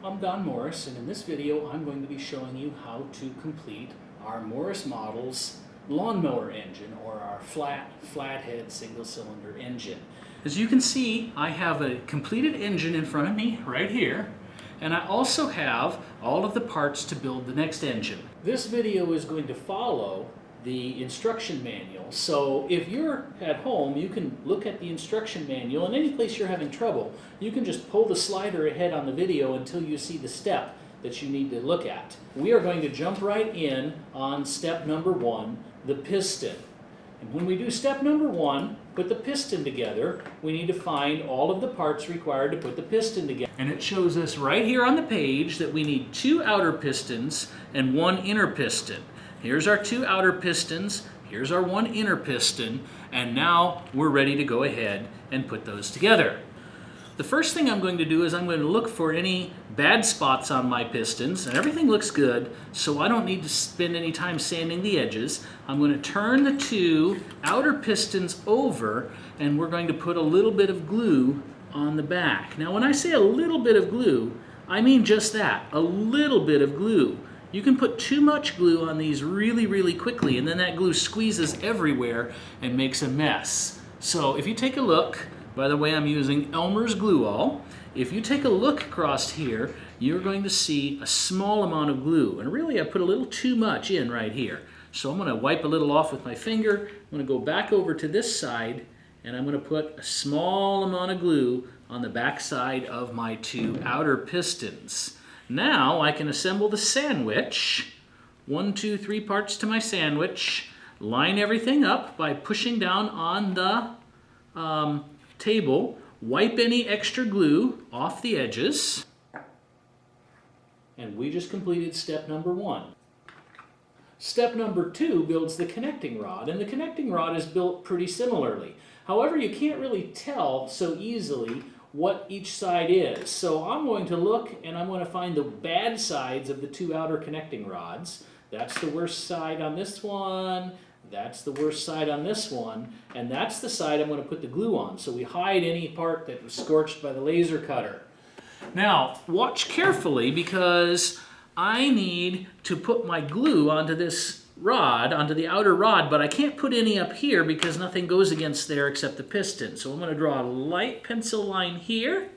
I'm Don Morris, and in this video I'm going to be showing you how to complete our Morris Models lawnmower engine, or our flathead single-cylinder engine. As you can see, I have a completed engine in front of me right here, and I also have all of the parts to build the next engine. This video is going to follow the instruction manual, so if you're at home, you can look at the instruction manual, and any place you're having trouble, you can just pull the slider ahead on the video until you see the step that you need to look at. We are going to jump right in on step number 1, the piston. And when we do step number 1, put the piston together, we need to find all of the parts required to put the piston together. And it shows us right here on the page that we need 2 outer pistons and 1 inner piston. Here's our 2 outer pistons, here's our 1 inner piston, and now we're ready to go ahead and put those together. The first thing I'm going to do is I'm going to look for any bad spots on my pistons, and everything looks good, so I don't need to spend any time sanding the edges. I'm going to turn the 2 outer pistons over, and we're going to put a little bit of glue on the back. Now when I say a little bit of glue, I mean just that, a little bit of glue. You can put too much glue on these really quickly, and then that glue squeezes everywhere and makes a mess. So if you take a look, by the way, I'm using Elmer's Glue All. If you take a look across here, you're going to see a small amount of glue, and really I put a little too much in right here. So I'm going to wipe a little off with my finger. I'm going to go back over to this side, and I'm going to put a small amount of glue on the back side of my 2 outer pistons. Now I can assemble the sandwich. 1, 2, 3 parts to my sandwich. Line everything up by pushing down on the table. Wipe any extra glue off the edges. And we just completed step number 1. Step number 2 builds the connecting rod, and the connecting rod is built pretty similarly. However, you can't really tell so easily what each side is. So I'm going to look, and I'm going to find the bad sides of the 2 outer connecting rods. That's the worst side on this one, that's the worst side on this one, and that's the side I'm going to put the glue on, so we hide any part that was scorched by the laser cutter. Now, watch carefully, because I need to put my glue onto this rod, onto the outer rod, but I can't put any up here because nothing goes against there except the piston. So I'm going to draw a light pencil line here,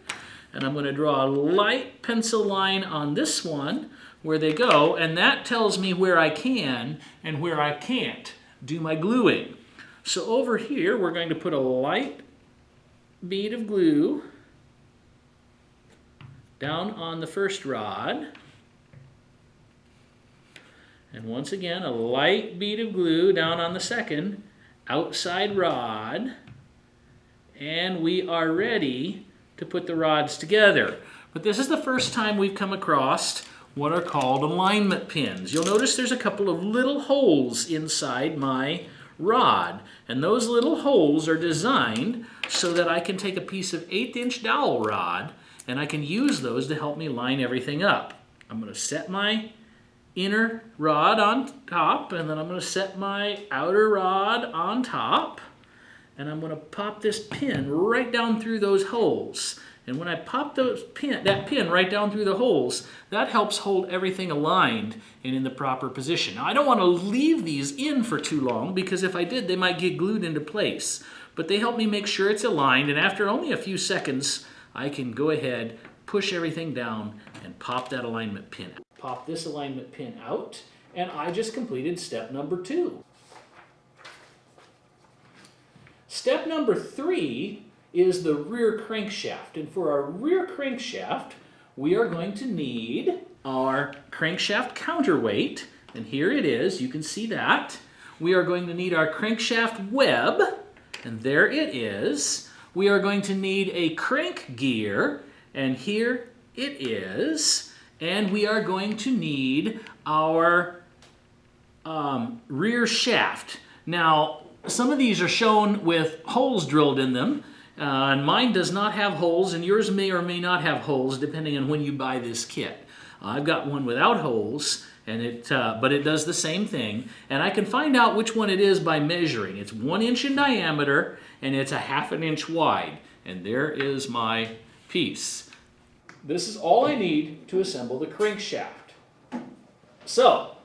and I'm going to draw a light pencil line on this one where they go, and that tells me where I can and where I can't do my gluing. So over here we're going to put a light bead of glue down on the first rod. And once again, a light bead of glue down on the second outside rod. And we are ready to put the rods together. But this is the first time we've come across what are called alignment pins. You'll notice there's a couple of little holes inside my rod. And those little holes are designed so that I can take a piece of 1/8" dowel rod, and I can use those to help me line everything up. I'm going to set my inner rod on top, and then I'm going to set my outer rod on top, and I'm going to pop this pin right down through those holes. And when I pop that pin right down through the holes, that helps hold everything aligned and in the proper position. Now I don't want to leave these in for too long, because if I did, they might get glued into place. But they help me make sure it's aligned, and after only a few seconds, I can go ahead, push everything down, and pop that alignment pin out. Pop this alignment pin out, and I just completed step number 2. Step number 3 is the rear crankshaft, and for our rear crankshaft we are going to need our crankshaft counterweight, and here it is, you can see that. We are going to need our crankshaft web, and there it is. We are going to need a crank gear, and here it is. And we are going to need our rear shaft. Now, some of these are shown with holes drilled in them, and mine does not have holes, and yours may or may not have holes depending on when you buy this kit. I've got one without holes, and but it does the same thing, and I can find out which one it is by measuring. It's 1 inch in diameter, and it's a 1/2 inch wide, and there is my piece. this is all I need to assemble the crankshaft. So,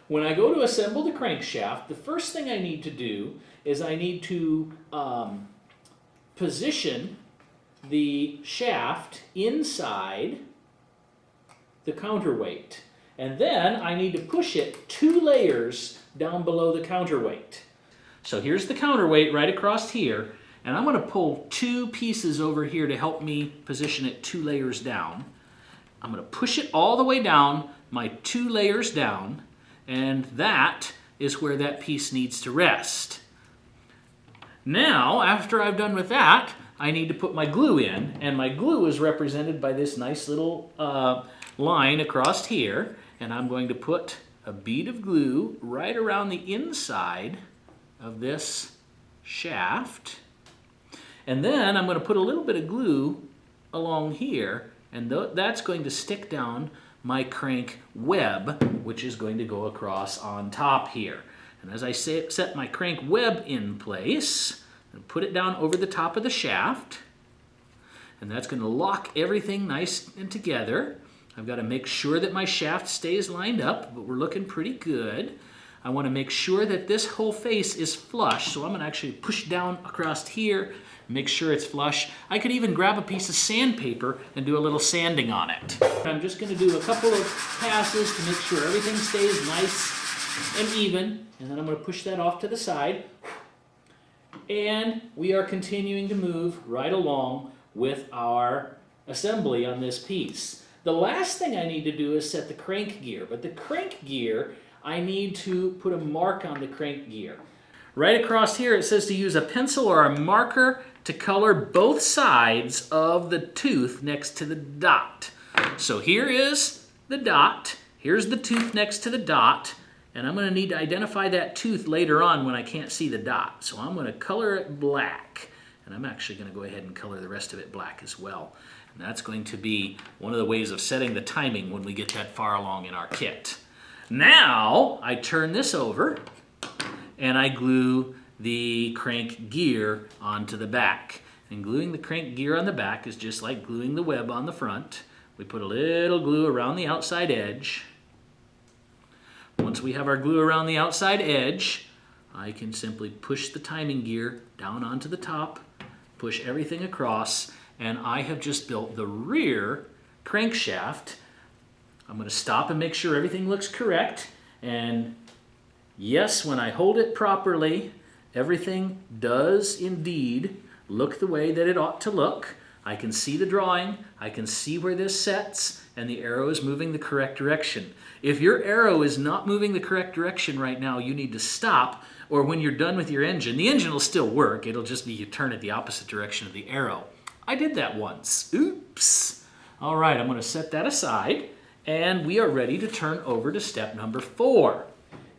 when I go to assemble the crankshaft, the first thing I need to do is I need to position the shaft inside the counterweight. And then I need to push it 2 layers down below the counterweight. So here's the counterweight right across here, and I'm going to pull 2 pieces over here to help me position it 2 layers down. I'm going to push it all the way down, my 2 layers down, and that is where that piece needs to rest. Now, after I've done with that, I need to put my glue in, and my glue is represented by this nice little line across here, and I'm going to put a bead of glue right around the inside of this shaft, and then I'm going to put a little bit of glue along here, and that's going to stick down my crank web, which is going to go across on top here. And as I set my crank web in place, and put it down over the top of the shaft, and that's going to lock everything nice and together. I've got to make sure that my shaft stays lined up, but we're looking pretty good. I want to make sure that this whole face is flush, so I'm going to actually push down across here, make sure it's flush. I could even grab a piece of sandpaper and do a little sanding on it. I'm just going to do a couple of passes to make sure everything stays nice and even, and then I'm going to push that off to the side. And we are continuing to move right along with our assembly on this piece. The last thing I need to do is set the crank gear, but the crank gear, I need to put a mark on the crank gear. Right across here it says to use a pencil or a marker to color both sides of the tooth next to the dot. So here is the dot, here's the tooth next to the dot, and I'm going to need to identify that tooth later on when I can't see the dot. So I'm going to color it black, and I'm actually going to go ahead and color the rest of it black as well. And that's going to be one of the ways of setting the timing when we get that far along in our kit. Now I turn this over and I glue the crank gear onto the back. And gluing the crank gear on the back is just like gluing the web on the front. We put a little glue around the outside edge. Once we have our glue around the outside edge, I can simply push the timing gear down onto the top, push everything across, and I have just built the rear crankshaft. I'm going to stop and make sure everything looks correct, and yes, when I hold it properly, everything does indeed look the way that it ought to look. I can see the drawing, I can see where this sets, and the arrow is moving the correct direction. If your arrow is not moving the correct direction right now, you need to stop, or when you're done with your engine, the engine will still work, it'll just be you turn it the opposite direction of the arrow. I did that once. Oops. All right, I'm going to set that aside, and we are ready to turn over to step number 4.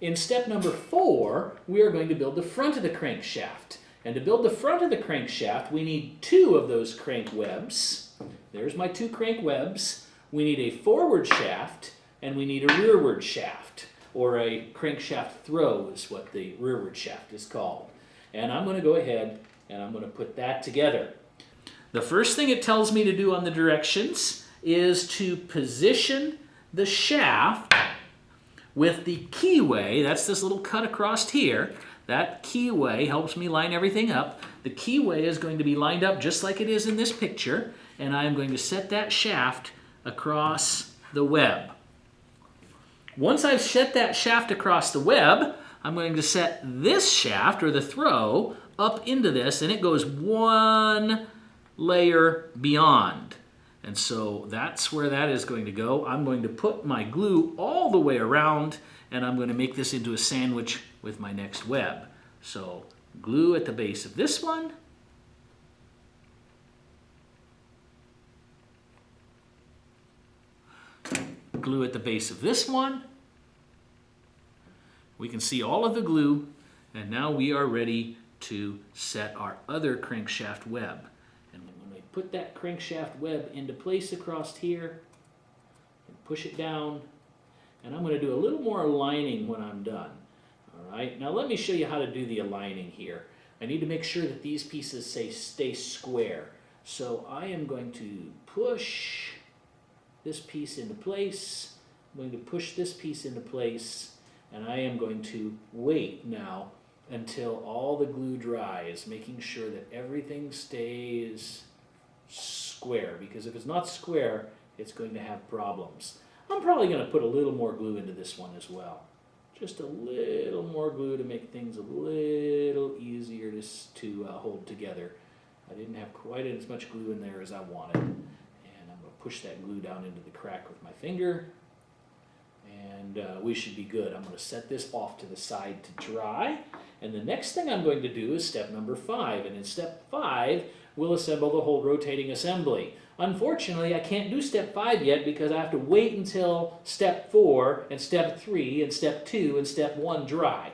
In step number 4, we are going to build the front of the crankshaft. And to build the front of the crankshaft, we need 2 of those crank webs. There's my 2 crank webs. We need a forward shaft, and we need a rearward shaft, or a crankshaft throw is what the rearward shaft is called. And I'm going to go ahead and I'm going to put that together. The first thing it tells me to do on the directions is to position the shaft with the keyway. That's this little cut across here. That keyway helps me line everything up. The keyway is going to be lined up just like it is in this picture, and I am going to set that shaft across the web. Once I've set that shaft across the web, I'm going to set this shaft, or the throw, up into this, and it goes 1 layer beyond. And so that's where that is going to go. I'm going to put my glue all the way around, and I'm going to make this into a sandwich with my next web. So glue at the base of this one. Glue at the base of this one. We can see all of the glue, and now we are ready to set our other crankshaft web. And when I put that crankshaft web into place across here, and push it down, and I'm going to do a little more aligning when I'm done. All right, now let me show you how to do the aligning here. I need to make sure that these pieces stay square. So I am going to push this piece into place. I'm going to push this piece into place, and I am going to wait now until all the glue dries, making sure that everything stays square, because if it's not square, it's going to have problems. I'm probably going to put a little more glue into this one as well. Just a little more glue to make things a little easier to hold together. I didn't have quite as much glue in there as I wanted. And I'm going to push that glue down into the crack with my finger. And we should be good. I'm going to set this off to the side to dry. And the next thing I'm going to do is step number 5. And in step 5, we'll assemble the whole rotating assembly. Unfortunately, I can't do step 5 yet because I have to wait until step 4 and step 3 and step 2 and step 1 dry.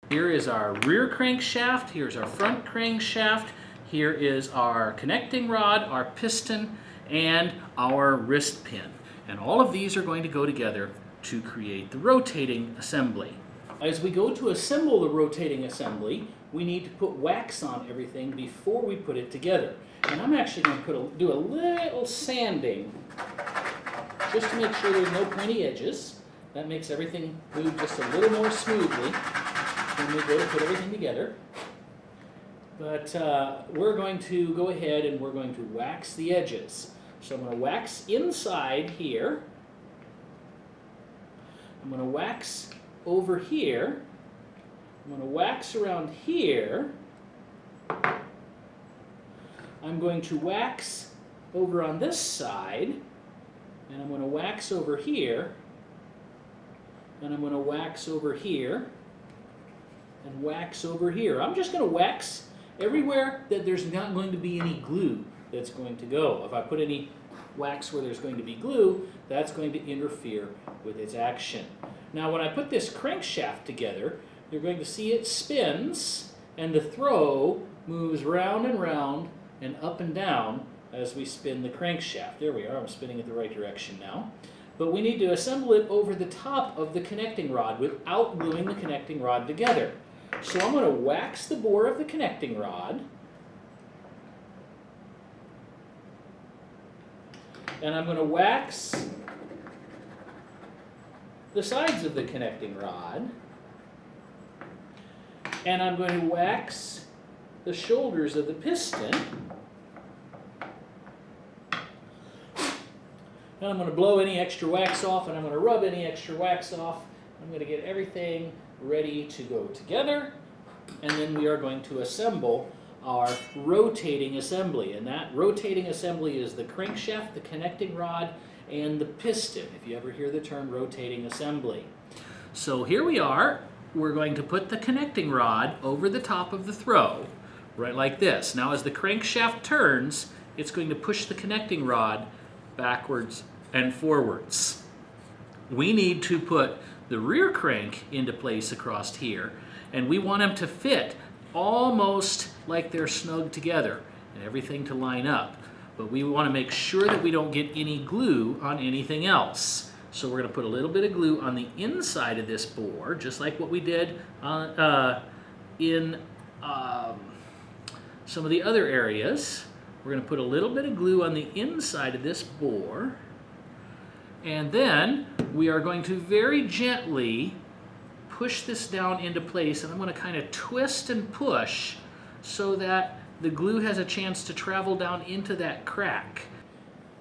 Here is our rear crankshaft. Here's our front crankshaft. Here is our connecting rod, our piston, and our wrist pin. And all of these are going to go together to create the rotating assembly. As we go to assemble the rotating assembly, we need to put wax on everything before we put it together. And I'm actually going to do a little sanding just to make sure there's no pointy edges. That makes everything move just a little more smoothly when we go to put everything together. But we're going to go ahead and we're going to wax the edges. So I'm going to wax inside here. I'm going to wax over here. I'm going to wax around here. I'm going to wax over on this side. And I'm going to wax over here. And I'm going to wax over here. And wax over here. I'm just going to wax everywhere that there's not going to be any glue that's going to go. If I put any wax where there's going to be glue, that's going to interfere with its action. Now when I put this crankshaft together, you're going to see it spins and the throw moves round and round and up and down as we spin the crankshaft. There we are, I'm spinning it the right direction now. But we need to assemble it over the top of the connecting rod without gluing the connecting rod together. So I'm going to wax the bore of the connecting rod. And I'm going to wax the sides of the connecting rod. And I'm going to wax the shoulders of the piston. And I'm going to blow any extra wax off, and I'm going to rub any extra wax off. I'm going to get everything ready to go together. And then we are going to assemble our rotating assembly. And that rotating assembly is the crankshaft, the connecting rod, and the piston, if you ever hear the term rotating assembly. So here we are. We're going to put the connecting rod over the top of the throw, right like this. Now as the crankshaft turns, it's going to push the connecting rod backwards and forwards. We need to put the rear crank into place across here, and we want them to fit almost like they're snug together and everything to line up. But we want to make sure that we don't get any glue on anything else. So we're going to put a little bit of glue on the inside of this bore, just like what we did in some of the other areas. We're going to put a little bit of glue on the inside of this bore. And then we are going to very gently push this down into place. And I'm going to kind of twist and push so that the glue has a chance to travel down into that crack.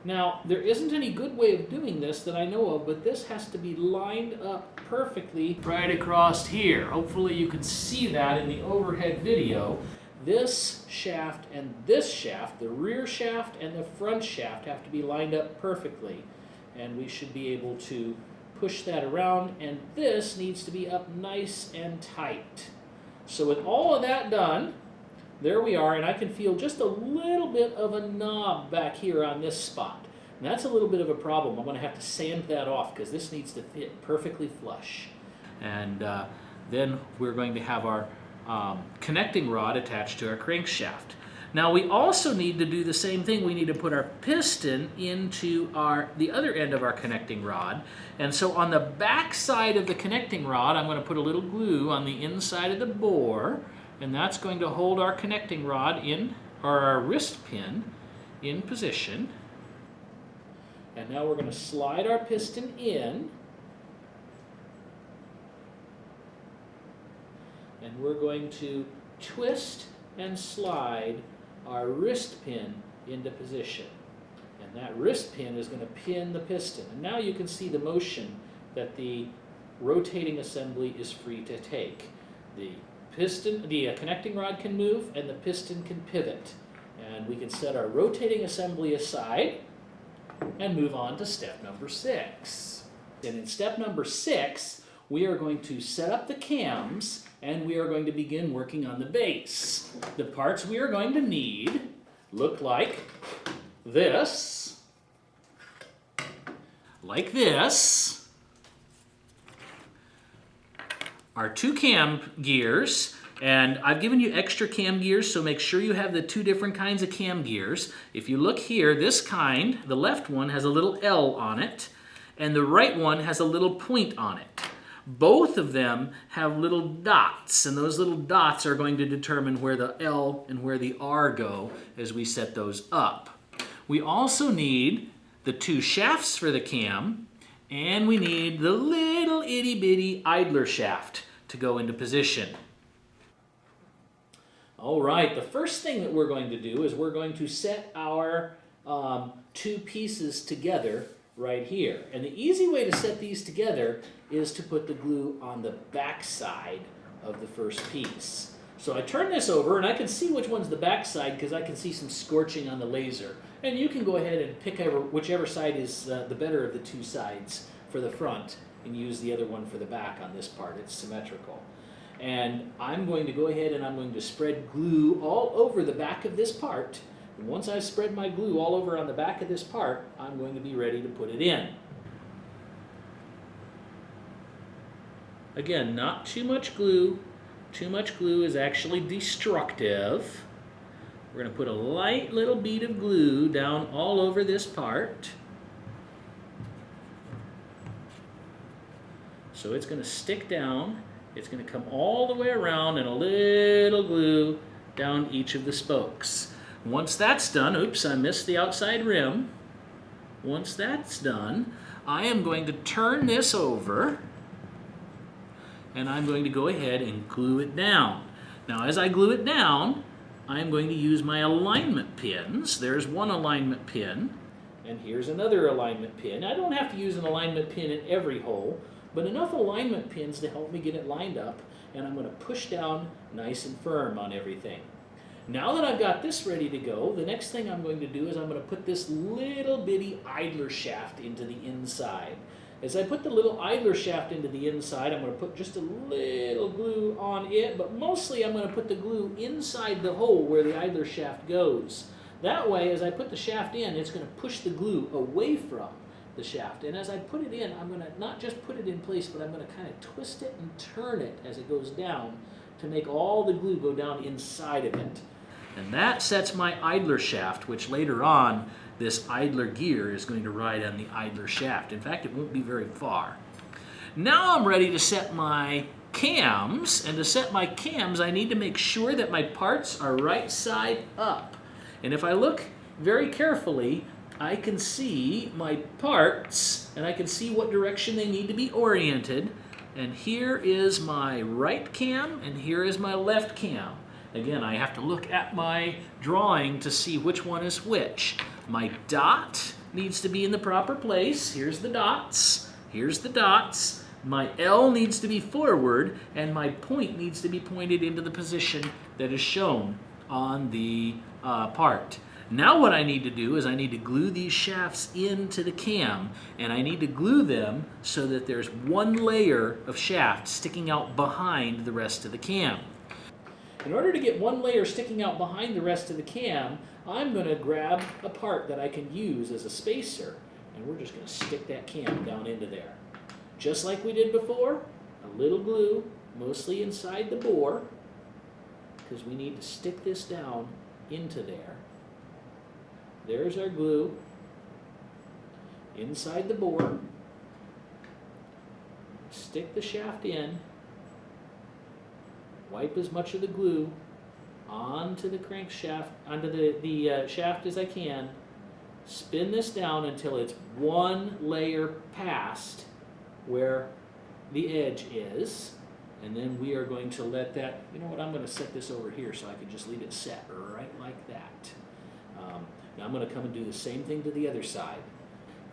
Now, there isn't any good way of doing this that I know of, but this has to be lined up perfectly right across here. Hopefully you can see that in the overhead video. This shaft and this shaft, the rear shaft and the front shaft, have to be lined up perfectly. And we should be able to push that around, and this needs to be up nice and tight. So with all of that done, there we are, and I can feel just a little bit of a knob back here on this spot. And that's a little bit of a problem. I'm going to have to sand that off because this needs to fit perfectly flush. And then we're going to have our connecting rod attached to our crankshaft. Now we also need to do the same thing. We need to put our piston into the other end of our connecting rod. And so on the back side of the connecting rod, I'm going to put a little glue on the inside of the bore. And that's going to hold our connecting rod in, or our wrist pin, in position. And now we're going to slide our piston in. And we're going to twist and slide our wrist pin into position. And that wrist pin is going to pin the piston. And now you can see the motion that the rotating assembly is free to take. The connecting rod can move and the piston can pivot. And we can set our rotating assembly aside and move on to step number 6. And in step number 6, we are going to set up the cams and we are going to begin working on the base. The parts we are going to need look like this. Like this. Our 2 cam gears. And I've given you extra cam gears, so make sure you have the 2 different kinds of cam gears. If you look here, this kind, the left one has a little L on it, and the right one has a little point on it. Both of them have little dots, and those little dots are going to determine where the L and where the R go as we set those up. We also need the 2 shafts for the cam, and we need the little itty-bitty idler shaft to go into position. All right, the first thing that we're going to do is we're going to set our 2 pieces together right here. And the easy way to set these together is to put the glue on the back side of the first piece. So I turn this over and I can see which one's the back side because I can see some scorching on the laser. And you can go ahead and pick whichever side is the better of the 2 sides for the front and use the other one for the back on this part. It's symmetrical. And I'm going to go ahead and I'm going to spread glue all over the back of this part. And once I've spread my glue all over on the back of this part, I'm going to be ready to put it in. Again, not too much glue. Too much glue is actually destructive. We're going to put a light little bead of glue down all over this part. So it's going to stick down. It's going to come all the way around and a little glue down each of the spokes. Once that's done, oops, I missed the outside rim. Once that's done, I am going to turn this over and I'm going to go ahead and glue it down. Now, as I glue it down, I'm going to use my alignment pins. There's one alignment pin, and here's another alignment pin. I don't have to use an alignment pin in every hole, but enough alignment pins to help me get it lined up, and I'm going to push down nice and firm on everything. Now that I've got this ready to go, the next thing I'm going to do is I'm going to put this little bitty idler shaft into the inside. As I put the little idler shaft into the inside, I'm going to put just a little glue on it, but mostly I'm going to put the glue inside the hole where the idler shaft goes. That way, as I put the shaft in, it's going to push the glue away from the shaft. And as I put it in, I'm going to not just put it in place, but I'm going to kind of twist it and turn it as it goes down to make all the glue go down inside of it. And that sets my idler shaft, which later on, this idler gear is going to ride on the idler shaft. In fact, it won't be very far. Now I'm ready to set my cams, and to set my cams, I need to make sure that my parts are right side up. And if I look very carefully, I can see my parts, and I can see what direction they need to be oriented. And here is my right cam, and here is my left cam. Again, I have to look at my drawing to see which one is which. My dot needs to be in the proper place. Here's the dots. Here's the dots. My L needs to be forward, and my point needs to be pointed into the position that is shown on the part. Now what I need to do is I need to glue these shafts into the cam, and I need to glue them so that there's one layer of shaft sticking out behind the rest of the cam. In order to get one layer sticking out behind the rest of the cam, I'm going to grab a part that I can use as a spacer, and we're just going to stick that cam down into there. Just like we did before, a little glue, mostly inside the bore, because we need to stick this down into there. There's our glue inside the bore. Stick the shaft in. Wipe as much of the glue onto the crankshaft, onto the shaft as I can. spin this down until it's one layer past where the edge is. And then we are going to let that, you know what, I'm going to set this over here so I can just leave it set right like that. Now I'm going to come and do the same thing to the other side.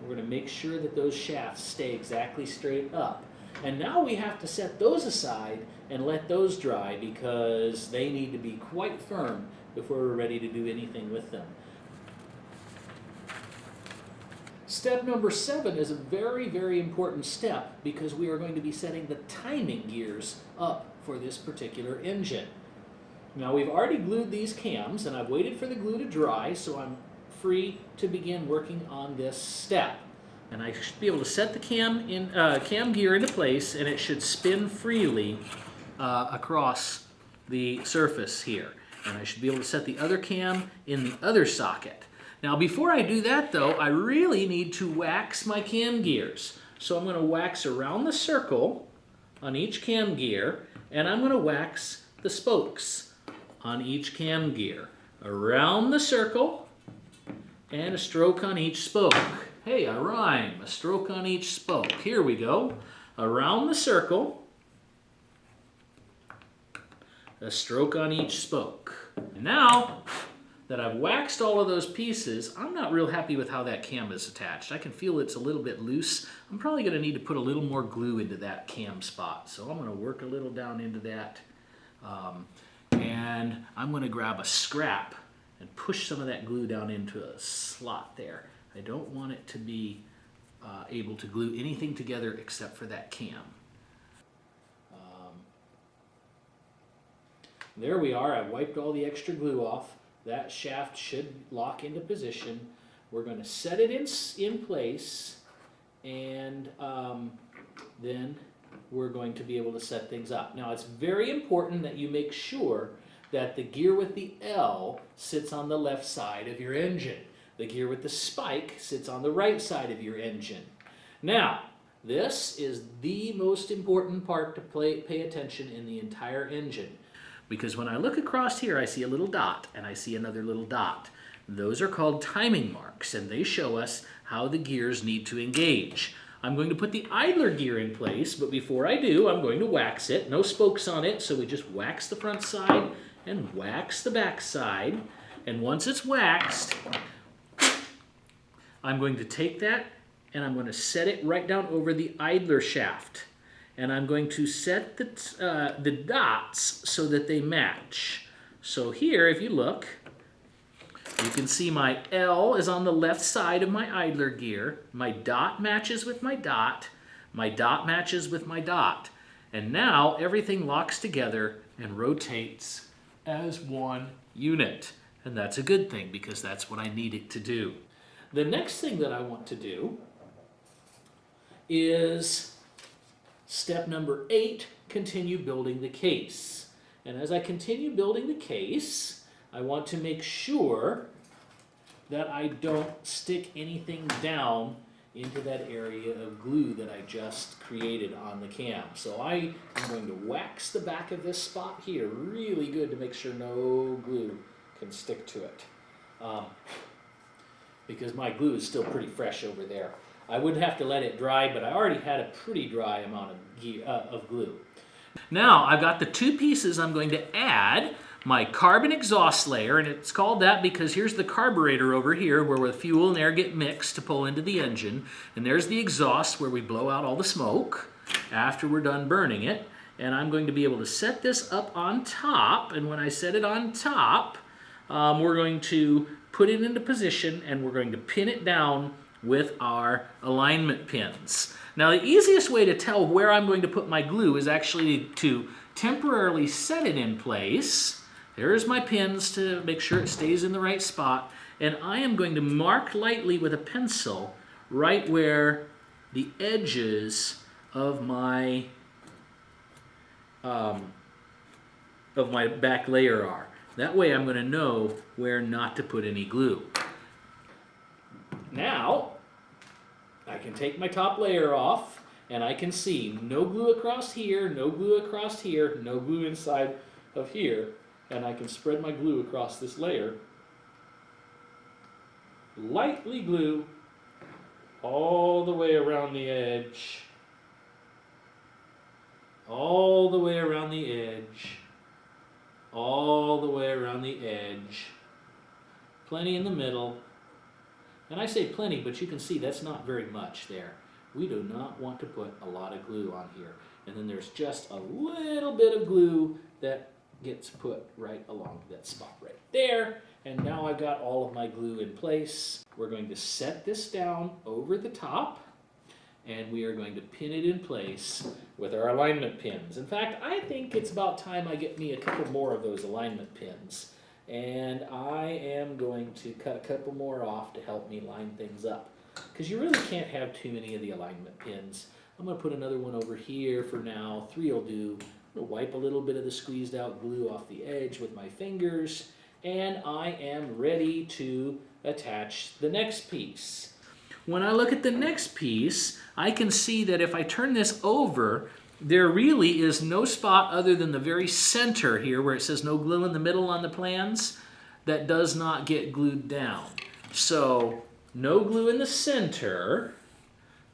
We're going to make sure that those shafts stay exactly straight up. And now we have to set those aside and let those dry because they need to be quite firm before we're ready to do anything with them. Step number 7 is a very, very important step because we are going to be setting the timing gears up for this particular engine. Now we've already glued these cams and I've waited for the glue to dry, so I'm free to begin working on this step. And I should be able to set the cam gear into place, and it should spin freely across the surface here. And I should be able to set the other cam in the other socket. Now before I do that though, I really need to wax my cam gears. So I'm going to wax around the circle on each cam gear, and I'm going to wax the spokes on each cam gear. Around the circle, and a stroke on each spoke. Hey, I rhyme. A stroke on each spoke. Here we go. Around the circle, a stroke on each spoke. And now that I've waxed all of those pieces, I'm not real happy with how that cam is attached. I can feel it's a little bit loose. I'm probably going to need to put a little more glue into that cam spot. So I'm going to work a little down into that. And I'm going to grab a scrap and push some of that glue down into a slot there. I don't want it to be able to glue anything together except for that cam. There we are. I've wiped all the extra glue off. That shaft should lock into position. We're going to set it in place, and then we're going to be able to set things up. Now it's very important that you make sure that the gear with the L sits on the left side of your engine. The gear with the spike sits on the right side of your engine. Now, this is the most important part to pay attention in the entire engine. Because when I look across here, I see a little dot, and I see another little dot. Those are called timing marks, and they show us how the gears need to engage. I'm going to put the idler gear in place, but before I do, I'm going to wax it. No spokes on it, so we just wax the front side and wax the back side. And once it's waxed, I'm going to take that and I'm going to set it right down over the idler shaft. And I'm going to set the dots so that they match. So here, if you look, you can see my L is on the left side of my idler gear. My dot matches with my dot. My dot matches with my dot. And now everything locks together and rotates as one unit. And that's a good thing because that's what I need it to do. The next thing that I want to do is step number 8, continue building the case. And as I continue building the case, I want to make sure that I don't stick anything down into that area of glue that I just created on the cam. So I am going to wax the back of this spot here really good to make sure no glue can stick to it. Because my glue is still pretty fresh over there. I would have to let it dry, but I already had a pretty dry amount of glue. Now I've got the two pieces I'm going to add. My carbon exhaust layer, and it's called that because here's the carburetor over here where the fuel and air get mixed to pull into the engine, and there's the exhaust where we blow out all the smoke after we're done burning it. And I'm going to be able to set this up on top, and when I set it on top, we're going to put it into position and we're going to pin it down with our alignment pins. Now the easiest way to tell where I'm going to put my glue is actually to temporarily set it in place. There's my pins to make sure it stays in the right spot, and I am going to mark lightly with a pencil right where the edges of my back layer are. That way I'm going to know where not to put any glue. Now I can take my top layer off and I can see no glue across here, no glue across here, no glue inside of here, and I can spread my glue across this layer lightly glue all the way around the edge, all the way around the edge, all the way around the edge, plenty in the middle. And I say plenty, but you can see that's not very much there. We do not want to put a lot of glue on here. And then there's just a little bit of glue that gets put right along that spot right there. And now I've got all of my glue in place. We're going to set this down over the top, and we are going to pin it in place with our alignment pins. In fact, I think it's about time I get me a couple more of those alignment pins. And I am going to cut a couple more off to help me line things up, because you really can't have too many of the alignment pins. I'm going to put another one over here for now. 3 will do. I'm going to wipe a little bit of the squeezed out glue off the edge with my fingers, and I am ready to attach the next piece. When I look at the next piece, I can see that if I turn this over, there really is no spot other than the very center here where it says no glue in the middle on the plans that does not get glued down. So no glue in the center,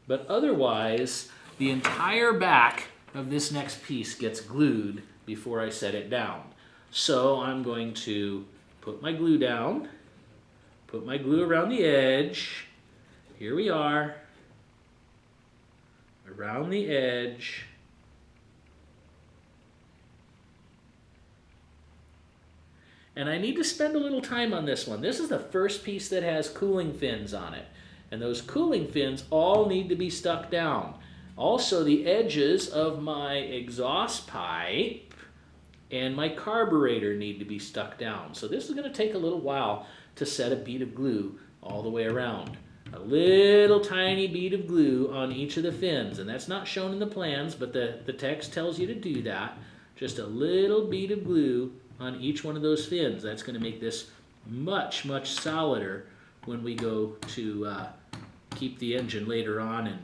but otherwise the entire back of this next piece gets glued before I set it down. So I'm going to put my glue down, put my glue around the edge. Here we are, around the edge. And I need to spend a little time on this one. This is the first piece that has cooling fins on it. And those cooling fins all need to be stuck down. Also, the edges of my exhaust pipe and my carburetor need to be stuck down. So this is going to take a little while to set a bead of glue all the way around. A little tiny bead of glue on each of the fins. And that's not shown in the plans, but the text tells you to do that. Just a little bead of glue on each one of those fins. That's going to make this much, much solider when we go to keep the engine later on and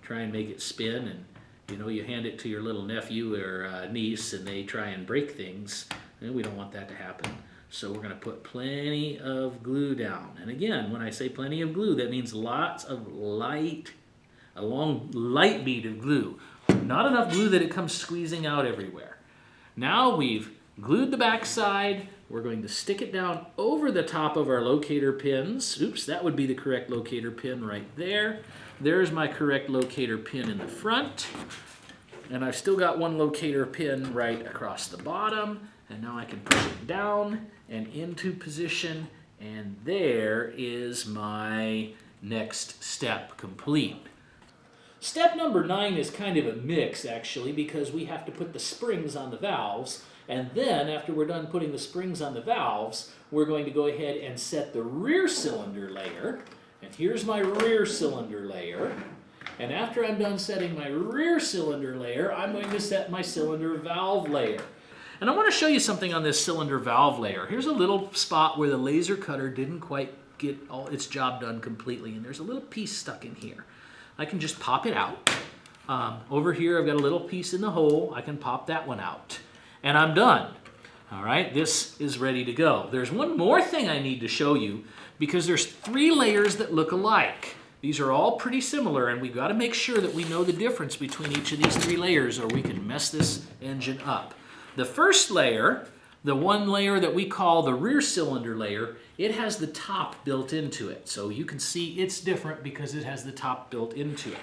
try and make it spin. And you know, you hand it to your little nephew or niece and they try and break things, and we don't want that to happen. So we're going to put plenty of glue down. And again, when I say plenty of glue, that means lots of a long light bead of glue. Not enough glue that it comes squeezing out everywhere. Now we've glued the back side. We're going to stick it down over the top of our locator pins. Oops, that would be the correct locator pin right there. There's my correct locator pin in the front. And I've still got one locator pin right across the bottom. And now I can push it down and into position. And there is my next step complete. Step number 9 is kind of a mix, actually, because we have to put the springs on the valves. And then, after we're done putting the springs on the valves, we're going to go ahead and set the rear cylinder layer. And here's my rear cylinder layer. And after I'm done setting my rear cylinder layer, I'm going to set my cylinder valve layer. And I want to show you something on this cylinder valve layer. Here's a little spot where the laser cutter didn't quite get all its job done completely. And there's a little piece stuck in here. I can just pop it out. Over here, I've got a little piece in the hole. I can pop that one out. And I'm done. All right, this is ready to go. There's one more thing I need to show you because there's 3 layers that look alike. These are all pretty similar, and we've got to make sure that we know the difference between each of these 3 layers or we can mess this engine up. The first layer, the one layer that we call the rear cylinder layer, it has the top built into it. So you can see it's different because it has the top built into it.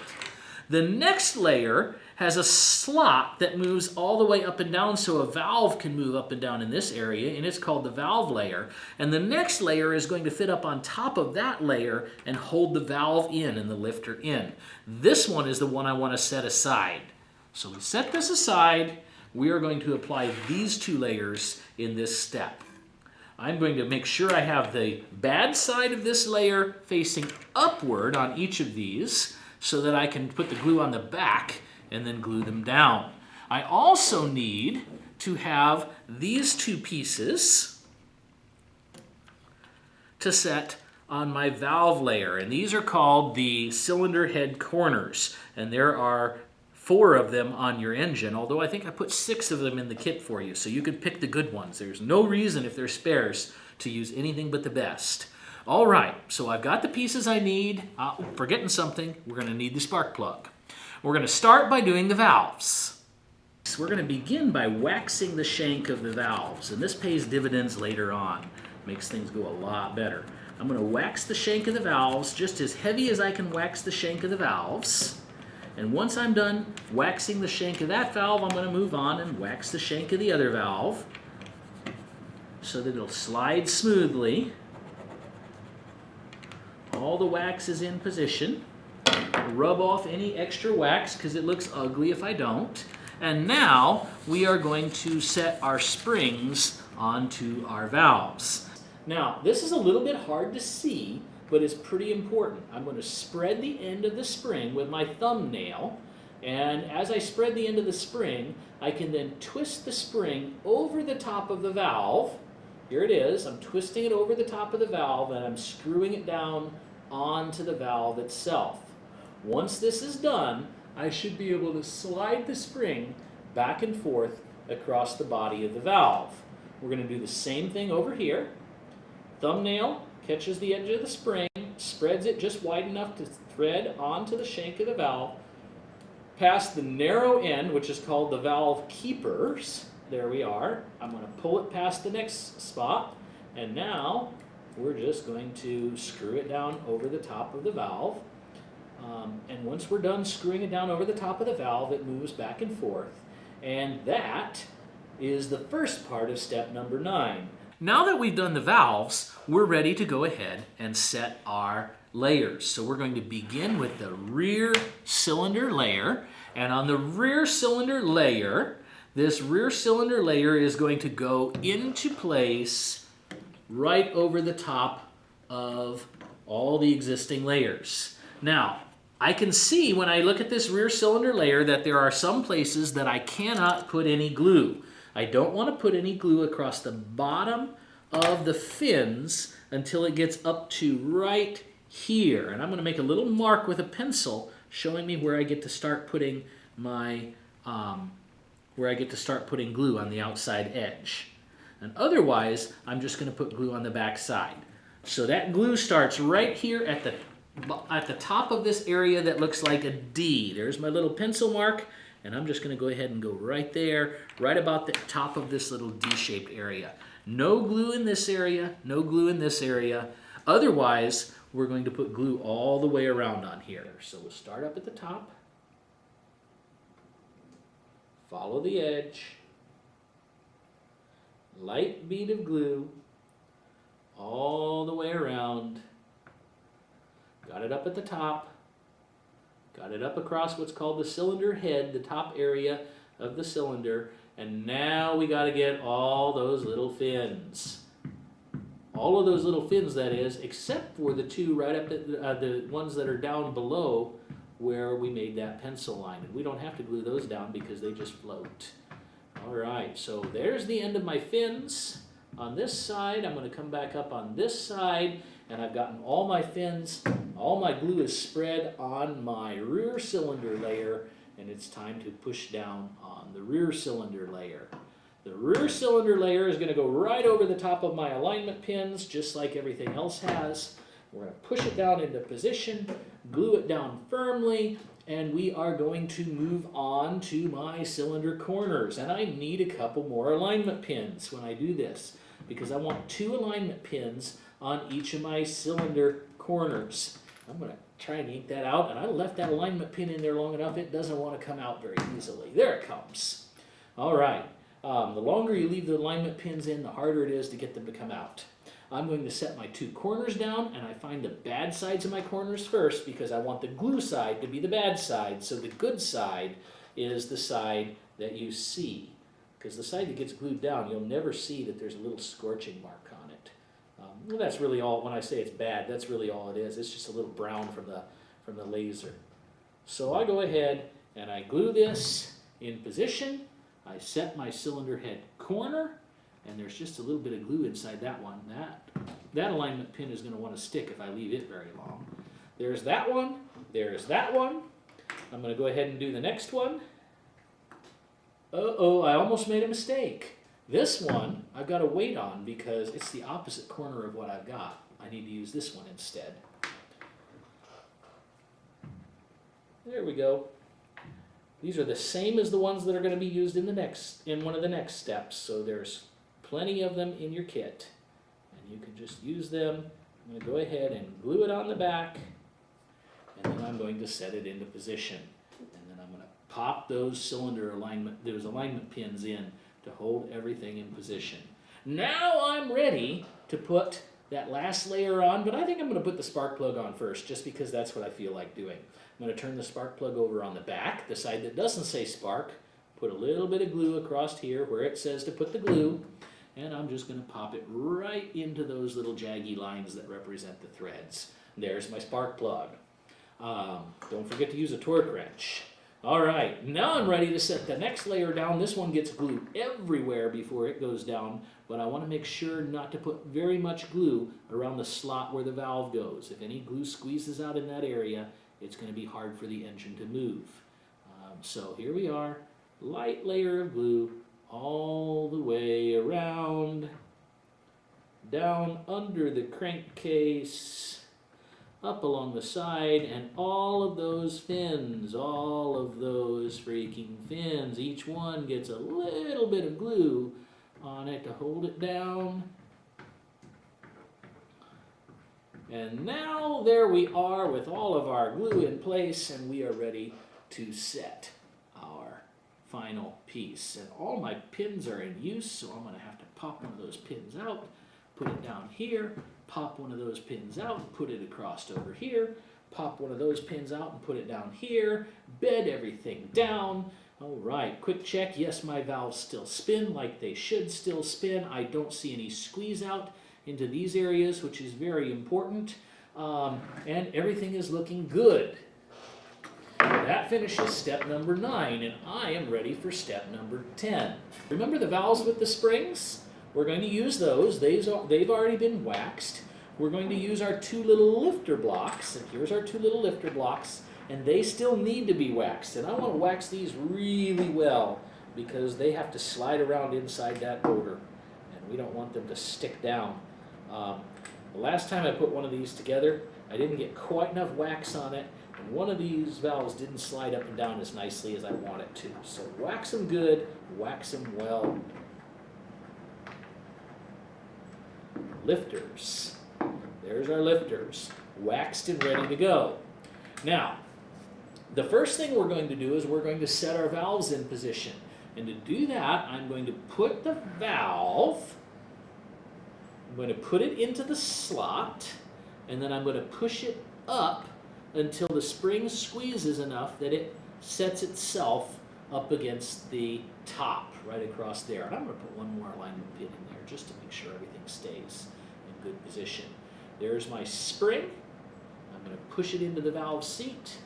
The next layer has a slot that moves all the way up and down so a valve can move up and down in this area, and it's called the valve layer. And the next layer is going to fit up on top of that layer and hold the valve in and the lifter in. This one is the one I want to set aside. So we set this aside. We are going to apply these 2 layers in this step. I'm going to make sure I have the bad side of this layer facing upward on each of these so that I can put the glue on the back and then glue them down. I also need to have these 2 pieces to set on my valve layer, and these are called the cylinder head corners, and there are 4 of them on your engine, although I think I put 6 of them in the kit for you, so you can pick the good ones. There's no reason, if they're spares, to use anything but the best. All right, so I've got the pieces I need. Forgetting something, we're going to need the spark plug. We're going to start by doing the valves. So we're going to begin by waxing the shank of the valves, and this pays dividends later on. Makes things go a lot better. I'm going to wax the shank of the valves just as heavy as I can wax the shank of the valves. And once I'm done waxing the shank of that valve, I'm going to move on and wax the shank of the other valve so that it'll slide smoothly. All the wax is in position. Rub off any extra wax because it looks ugly if I don't. And now we are going to set our springs onto our valves. Now, this is a little bit hard to see, but it's pretty important. I'm going to spread the end of the spring with my thumbnail, and as I spread the end of the spring, I can then twist the spring over the top of the valve. Here it is. I'm twisting it over the top of the valve, and I'm screwing it down onto the valve itself. Once this is done, I should be able to slide the spring back and forth across the body of the valve. We're going to do the same thing over here. Thumbnail catches the edge of the spring, spreads it just wide enough to thread onto the shank of the valve, past the narrow end, which is called the valve keepers. There we are. I'm going to pull it past the next spot, and now we're just going to screw it down over the top of the valve. And once we're done screwing it down over the top of the valve, it moves back and forth. And that is the first part of step number 9. Now that we've done the valves, we're ready to go ahead and set our layers. So we're going to begin with the rear cylinder layer. And on the rear cylinder layer, this rear cylinder layer is going to go into place right over the top of all the existing layers. Now, I can see when I look at this rear cylinder layer that there are some places that I cannot put any glue. I don't want to put any glue across the bottom of the fins until it gets up to right here. And I'm going to make a little mark with a pencil showing me where I get to start putting my glue on the outside edge. And otherwise, I'm just going to put glue on the back side. So that glue starts right here at the top of this area that looks like a D. There's my little pencil mark, and I'm just going to go ahead and go right there, right about the top of this little D-shaped area. No glue in this area, no glue in this area. Otherwise, we're going to put glue all the way around on here. So we'll start up at the top, follow the edge, light bead of glue all the way around. Got it up at the top, got it up across what's called the cylinder head, the top area of the cylinder, and now we got to get all those little fins. All of those little fins, that is, except for the two right up at the ones that are down below where we made that pencil line. And we don't have to glue those down because they just float. All right, so there's the end of my fins. On this side, I'm going to come back up on this side, and I've gotten all my fins. All my glue is spread on my rear cylinder layer, and it's time to push down on the rear cylinder layer. The rear cylinder layer is going to go right over the top of my alignment pins, just like everything else has. We're going to push it down into position, glue it down firmly, and we are going to move on to my cylinder corners. And I need a couple more alignment pins when I do this, because I want 2 alignment pins on each of my cylinder corners. I'm going to try and yank that out, and I left that alignment pin in there long enough, it doesn't want to come out very easily. There it comes. All right. The longer you leave the alignment pins in, the harder it is to get them to come out. I'm going to set my 2 corners down, and I find the bad sides of my corners first because I want the glue side to be the bad side, so the good side is the side that you see. Because the side that gets glued down, you'll never see that there's a little scorching mark on it. Well, that's really all. When I say it's bad, that's really all it is. It's just a little brown from the laser. So I go ahead and I glue this in position. I set my cylinder head corner, and there's just a little bit of glue inside that one. That alignment pin is going to want to stick if I leave it very long. There's that one. There's that one. I'm going to go ahead and do the next one. Uh-oh, I almost made a mistake. This one I've got to wait on because it's the opposite corner of what I've got. I I need to use this one instead. There we go. These are the same as the ones that are going to be used in one of the next steps. So there's plenty of them in your kit. And you can just use them. I'm going to go ahead and glue it on the back. And then I'm going to set it into position. And then I'm going to pop those alignment pins in to hold everything in position. Now I'm ready to put that last layer on, but I think I'm going to put the spark plug on first, just because that's what I feel like doing. I'm going to turn the spark plug over on the back, the side that doesn't say spark, put a little bit of glue across here where it says to put the glue, and I'm just going to pop it right into those little jaggy lines that represent the threads. There's my spark plug. Don't forget to use a torque wrench. All right, now I'm ready to set the next layer down. This one gets glue everywhere before it goes down, but I want to make sure not to put very much glue around the slot where the valve goes. If any glue squeezes out in that area, it's going to be hard for the engine to move. So here we are, light layer of glue all the way around, down under the crankcase, up along the side, and all of those fins, all of those freaking fins, each one gets a little bit of glue on it to hold it down. And now there we are with all of our glue in place, and we are ready to set our final piece. And all my pins are in use, so I'm going to have to pop one of those pins out, put it down here, pop one of those pins out, put it across over here, pop one of those pins out and put it down here, bed everything down. All right, quick check. Yes, my valves still spin like they should still spin. I don't see any squeeze out into these areas, which is very important. And everything is looking good. That finishes step number 9, and I am ready for step number 10. Remember the valves with the springs? We're going to use those. They've already been waxed. We're going to use our 2 little lifter blocks, and here's our 2 little lifter blocks, and they still need to be waxed. And I want to wax these really well because they have to slide around inside that motor, and we don't want them to stick down. The last time I put one of these together, I didn't get quite enough wax on it, and one of these valves didn't slide up and down as nicely as I want it to. So wax them good, wax them well. Lifters. There's our lifters, waxed and ready to go. Now, the first thing we're going to do is we're going to set our valves in position. And to do that, I'm going to put the valve, I'm going to put it into the slot, and then I'm going to push it up until the spring squeezes enough that it sets itself up against the top right across there. And I'm going to put one more alignment pin in there just to make sure everything stays in good position. There's my spring. I'm going to push it into the valve seat.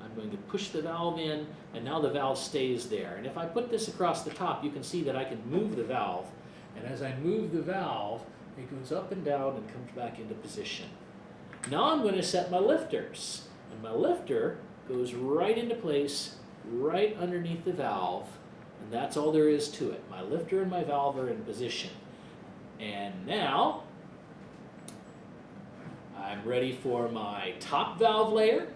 I'm going to push the valve in, and now the valve stays there. And if I put this across the top, you can see that I can move the valve. And as I move the valve, it goes up and down and comes back into position. Now I'm going to set my lifters. And my lifter goes right into place, right underneath the valve. And that's all there is to it. My lifter and my valve are in position. And now I'm ready for my top valve layer,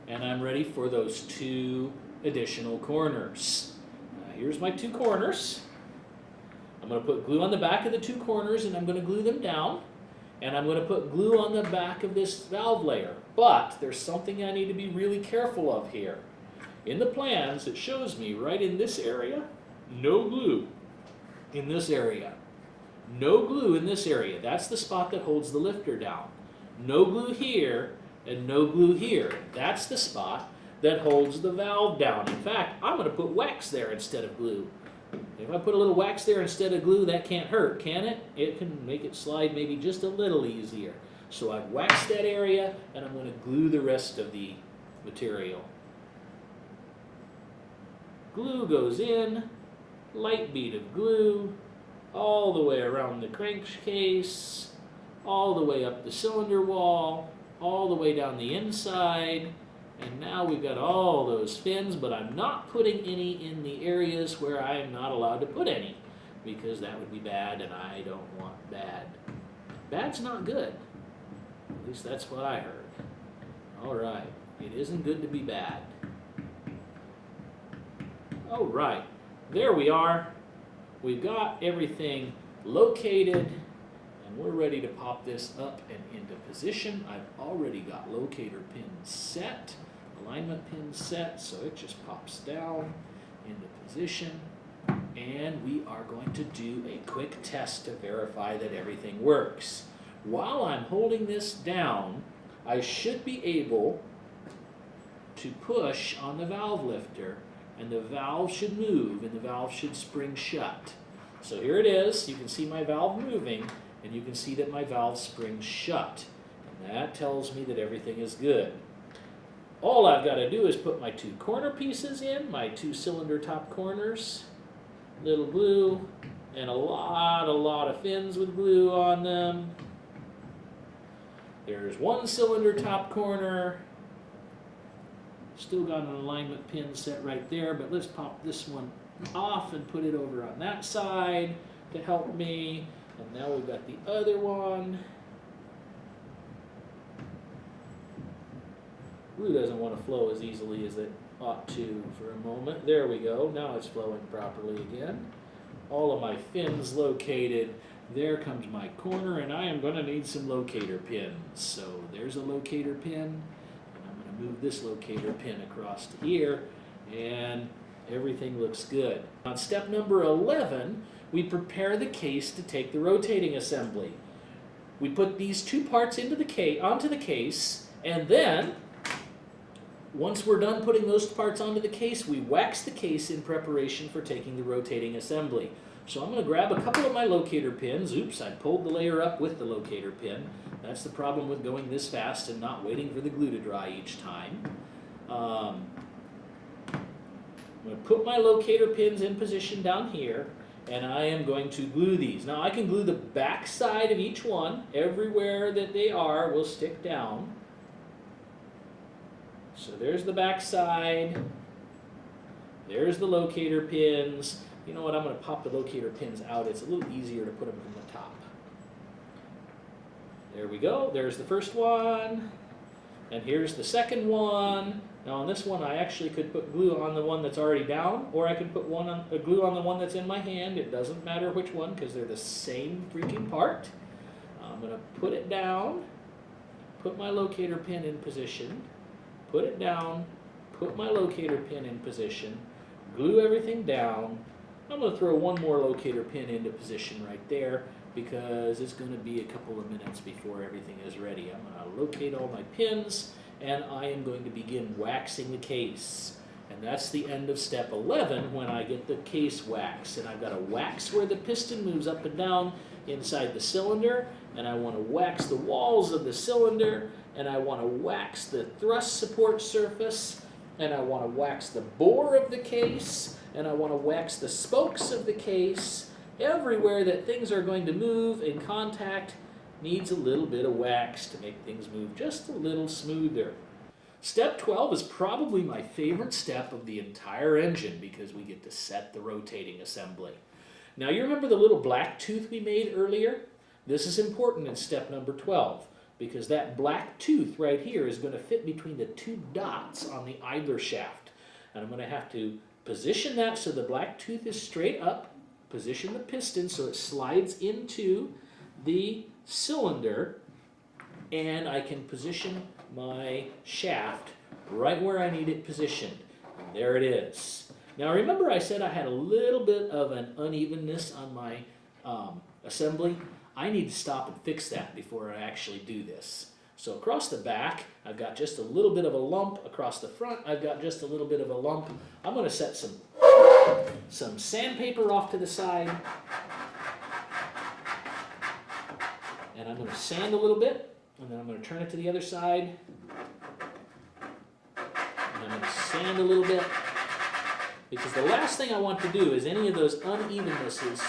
and I'm ready for those 2 additional corners. Here's my 2 corners. I'm going to put glue on the back of the 2 corners, and I'm going to glue them down. And I'm going to put glue on the back of this valve layer. But there's something I need to be really careful of here. In the plans, it shows me right in this area, no glue in this area. No glue in this area. That's the spot that holds the lifter down. No glue here, and no glue here. That's the spot that holds the valve down. In fact, I'm going to put wax there instead of glue. If I put a little wax there instead of glue, that can't hurt, can it? It can make it slide maybe just a little easier. So I've waxed that area, and I'm going to glue the rest of the material. Glue goes in, light bead of glue, all the way around the crankcase, all the way up the cylinder wall, all the way down the inside, and now we've got all those fins, but I'm not putting any in the areas where I am not allowed to put any, because that would be bad, and I don't want bad. Bad's not good. At least that's what I heard. All right, it isn't good to be bad. All right, there we are. We've got everything located, and we're ready to pop this up and into position. I've already got locator pins set, alignment pins set, so it just pops down into position. And we are going to do a quick test to verify that everything works. While I'm holding this down, I should be able to push on the valve lifter, and the valve should move, and the valve should spring shut. So here it is. You can see my valve moving, and you can see that my valve springs shut. And that tells me that everything is good. All I've got to do is put my 2 corner pieces in, my 2 cylinder top corners, little glue, and a lot of fins with glue on them. There's 1 cylinder top corner. Still got an alignment pin set right there, but let's pop this one off and put it over on that side to help me. And now we've got the other one. Glue doesn't want to flow as easily as it ought to for a moment. There we go. Now it's flowing properly again. All of my fins located. There comes my corner, and I am going to need some locator pins. So there's a locator pin, and I'm going to move this locator pin across to here, and everything looks good. On step number 11, we prepare the case to take the rotating assembly. We put these 2 parts into the onto the case, and then once we're done putting those parts onto the case, we wax the case in preparation for taking the rotating assembly. So I'm going to grab a couple of my locator pins. Oops, I pulled the layer up with the locator pin. That's the problem with going this fast and not waiting for the glue to dry each time. I'm going to put my locator pins in position down here, and I am going to glue these. Now I can glue the back side of each one. Everywhere that they are will stick down. So there's the back side. There's the locator pins. You know what, I'm going to pop the locator pins out. It's a little easier to put them from the top. There we go. There's the first one. And here's the second one. Now on this one, I actually could put glue on the one that's already down, or I could put glue on the one that's in my hand. It doesn't matter which one, because they're the same freaking part. I'm going to put it down, put my locator pin in position, put it down, put my locator pin in position, glue everything down. I'm going to throw one more locator pin into position right there because it's going to be a couple of minutes before everything is ready. I'm going to locate all my pins, and I am going to begin waxing the case. And that's the end of step 11 when I get the case waxed. And I've got to wax where the piston moves up and down inside the cylinder, and I want to wax the walls of the cylinder, and I want to wax the thrust support surface, and I want to wax the bore of the case, and I want to wax the spokes of the case. Everywhere that things are going to move in contact needs a little bit of wax to make things move just a little smoother. Step 12 is probably my favorite step of the entire engine because we get to set the rotating assembly. Now you remember the little black tooth we made earlier? This is important in step number 12 because that black tooth right here is going to fit between the 2 dots on the idler shaft. And I'm going to have to position that so the black tooth is straight up, position the piston so it slides into the cylinder, and I can position my shaft right where I need it positioned. And there it is. Now remember I said I had a little bit of an unevenness on my assembly? I need to stop and fix that before I actually do this. So across the back, I've got just a little bit of a lump. Across the front, I've got just a little bit of a lump. I'm going to set some sandpaper off to the side. And I'm going to sand a little bit. And then I'm going to turn it to the other side. And I'm going to sand a little bit. Because the last thing I want to do is any of those unevennesses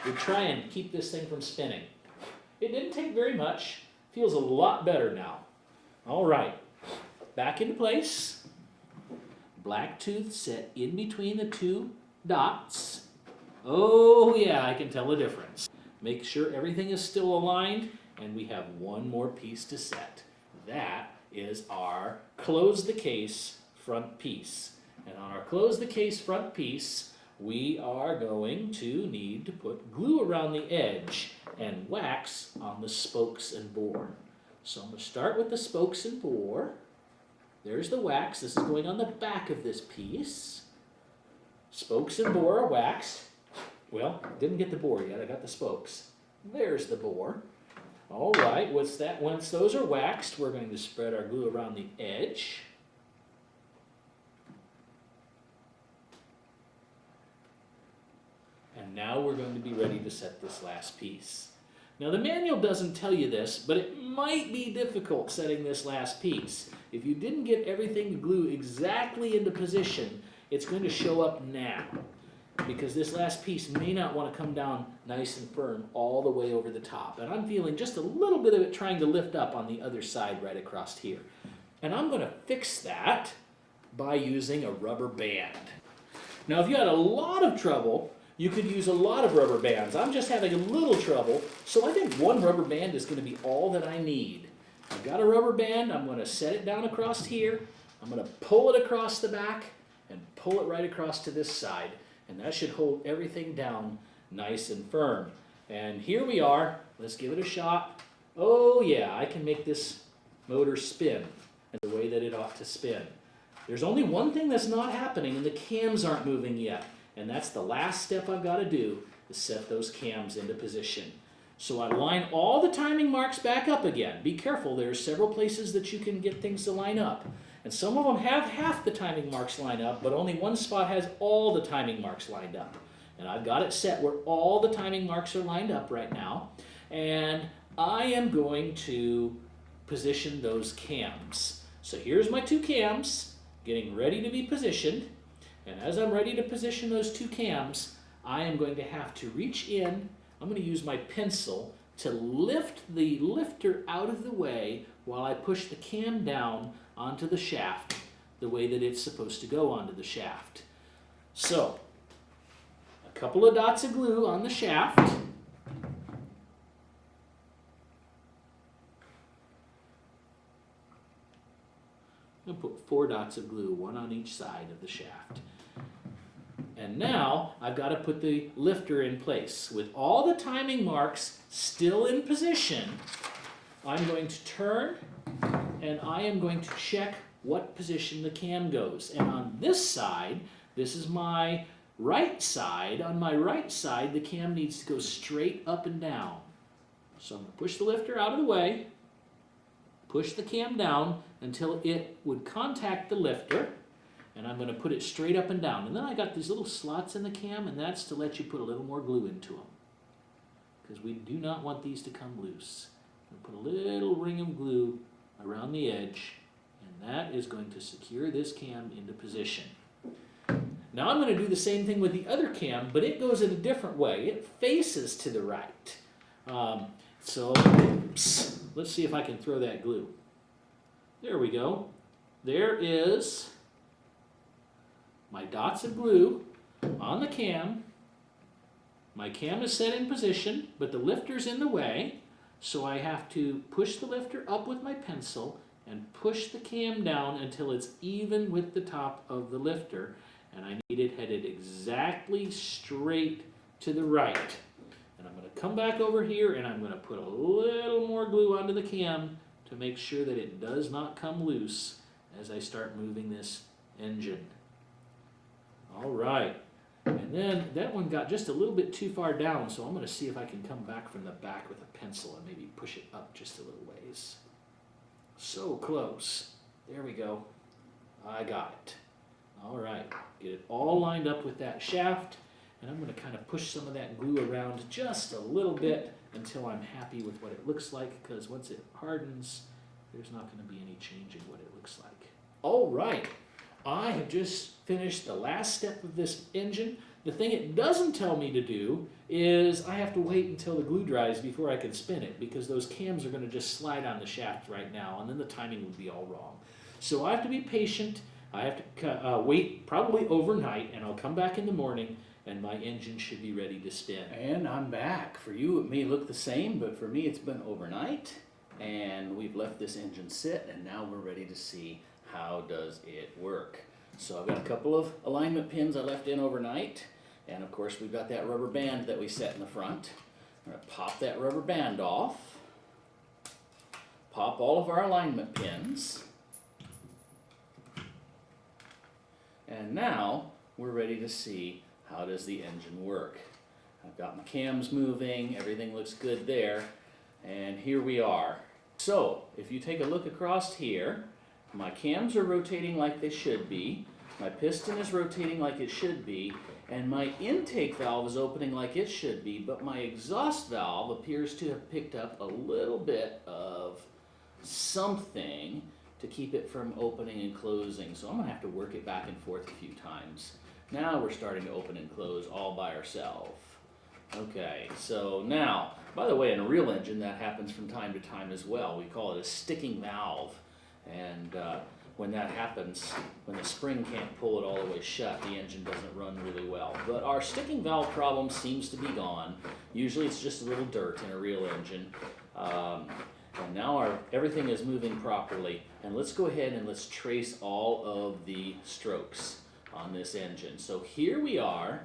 would try and keep this thing from spinning. It didn't take very much. Feels a lot better now. All right, back into place. Black tooth set in between the 2 dots. Oh yeah, I can tell the difference. Make sure everything is still aligned. and we have one more piece to set. That is our close the case front piece. And on our close the case front piece, we are going to need to put glue around the edge and wax on the spokes and bore. So I'm going to start with the spokes and bore. There's the wax. This is going on the back of this piece. Spokes and bore are waxed. Well, didn't get the bore yet. I got the spokes. There's the bore. All right, what's that? Once those are waxed, we're going to spread our glue around the edge. And now we're going to be ready to set this last piece. Now the manual doesn't tell you this, but it might be difficult setting this last piece. If you didn't get everything to glue exactly into position, it's going to show up now, because this last piece may not want to come down nice and firm all the way over the top. And I'm feeling just a little bit of it trying to lift up on the other side right across here. And I'm going to fix that by using a rubber band. Now if you had a lot of trouble, you could use a lot of rubber bands. I'm just having a little trouble, so I think one rubber band is going to be all that I need. I've got a rubber band. I'm going to set it down across here. I'm going to pull it across the back and pull it right across to this side. And that should hold everything down nice and firm. And here we are. Let's give it a shot. Oh yeah, I can make this motor spin the way that it ought to spin. There's only one thing that's not happening, and the cams aren't moving yet. And that's the last step I've got to do, is set those cams into position. So I line all the timing marks back up again. Be careful, there's several places that you can get things to line up. And some of them have half the timing marks lined up, but only one spot has all the timing marks lined up. And I've got it set where all the timing marks are lined up right now. And I am going to position those cams. So here's my two cams, getting ready to be positioned. And as I'm ready to position those two cams, I am going to have to reach in. I'm going to use my pencil to lift the lifter out of the way while I push the cam down onto the shaft the way that it's supposed to go onto the shaft. So, a couple of dots of glue on the shaft. I'm going to put 4 dots of glue, one on each side of the shaft. And now I've got to put the lifter in place. With all the timing marks still in position, I'm going to turn and I am going to check what position the cam goes. And on this side, this is my right side. On my right side, the cam needs to go straight up and down. So I'm going to push the lifter out of the way, push the cam down until it would contact the lifter, and I'm going to put it straight up and down. And then I got these little slots in the cam, and that's to let you put a little more glue into them, because we do not want these to come loose. I'm going to put a little ring of glue around the edge, and that is going to secure this cam into position. Now I'm going to do the same thing with the other cam, but it goes in a different way. It faces to the right. So let's see if I can throw that glue. There we go. There is my dots of glue on the cam. My cam is set in position, but the lifter's in the way, so I have to push the lifter up with my pencil and push the cam down until it's even with the top of the lifter, and I need it headed exactly straight to the right. And I'm going to come back over here and I'm going to put a little more glue onto the cam to make sure that it does not come loose as I start moving this engine. All right, and then that one got just a little bit too far down, so I'm going to see if I can come back from the back with a pencil and maybe push it up just a little ways. So close. There we go. I got it. All right, get it all lined up with that shaft, and I'm going to kind of push some of that glue around just a little bit until I'm happy with what it looks like, because once it hardens, there's not going to be any change in what it looks like. All right, I have just finished the last step of this engine. The thing it doesn't tell me to do is I have to wait until the glue dries before I can spin it, because those cams are going to just slide on the shaft right now, and then the timing would be all wrong. So I have to be patient. I have to wait probably overnight, and I'll come back in the morning and my engine should be ready to spin. And I'm back. For you, it may look the same, but for me, it's been overnight, and we've left this engine sit, and now we're ready to see how does it work. So I've got a couple of alignment pins I left in overnight, and of course we've got that rubber band that we set in the front. I'm going to pop that rubber band off, pop all of our alignment pins, and now we're ready to see how does the engine work. I've got my cams moving, everything looks good there, and here we are. So if you take a look across here, my cams are rotating like they should be, my piston is rotating like it should be, and my intake valve is opening like it should be, but my exhaust valve appears to have picked up a little bit of something to keep it from opening and closing. So I'm going to have to work it back and forth a few times. Now we're starting to open and close all by ourselves. Okay, so now, by the way, in a real engine that happens from time to time as well. We call it a sticking valve. And when that happens, when the spring can't pull it all the way shut, the engine doesn't run really well. But our sticking valve problem seems to be gone. Usually it's just a little dirt in a real engine. And now everything is moving properly. And let's go ahead and let's trace all of the strokes on this engine. So here we are.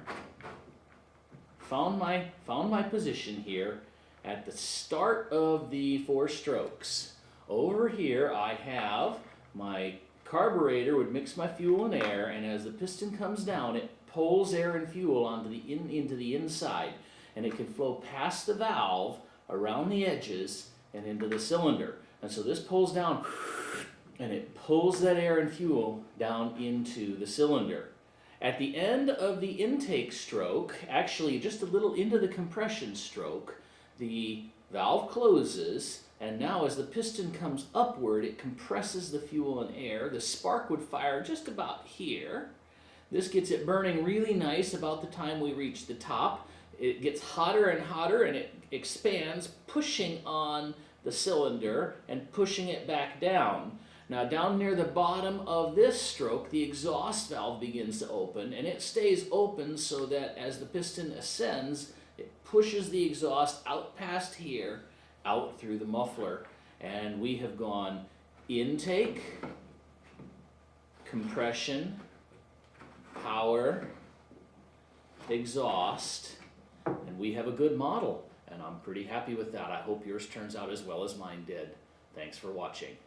Found my position here at the start of the 4 strokes. Over here I have my carburetor would mix my fuel and air, and as the piston comes down, it pulls air and fuel into the inside, and it can flow past the valve, around the edges, and into the cylinder. And so this pulls down, and it pulls that air and fuel down into the cylinder. At the end of the intake stroke, actually just a little into the compression stroke, the valve closes, and now as the piston comes upward, it compresses the fuel and air. The spark would fire just about here. This gets it burning really nice about the time we reach the top. It gets hotter and hotter, and it expands, pushing on the cylinder and pushing it back down. Now down near the bottom of this stroke, the exhaust valve begins to open, and it stays open so that as the piston ascends, it pushes the exhaust out past here, out through the muffler, and we have gone intake, compression, power, exhaust, and we have a good model, and I'm pretty happy with that. I hope yours turns out as well as mine did. Thanks for watching.